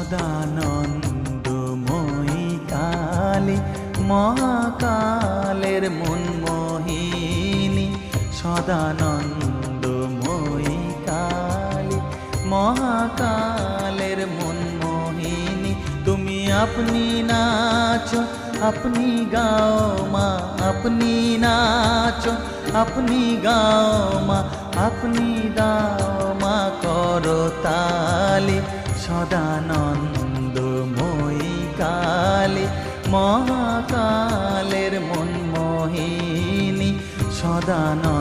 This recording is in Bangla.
সদানন্দময়ী কালী মহাকালের মনমোহিনী, সদানন্দময়ী কালী মহাকালের মনমোহিনী। তুমি আপনি নাচো আপনি গাও মা, আপনি নাচো আপনি গাও মা, আপনি দাও মা করতালি। সদানন্দময়ী কালী মহাকালের মনমোহিনী, সদানন্দ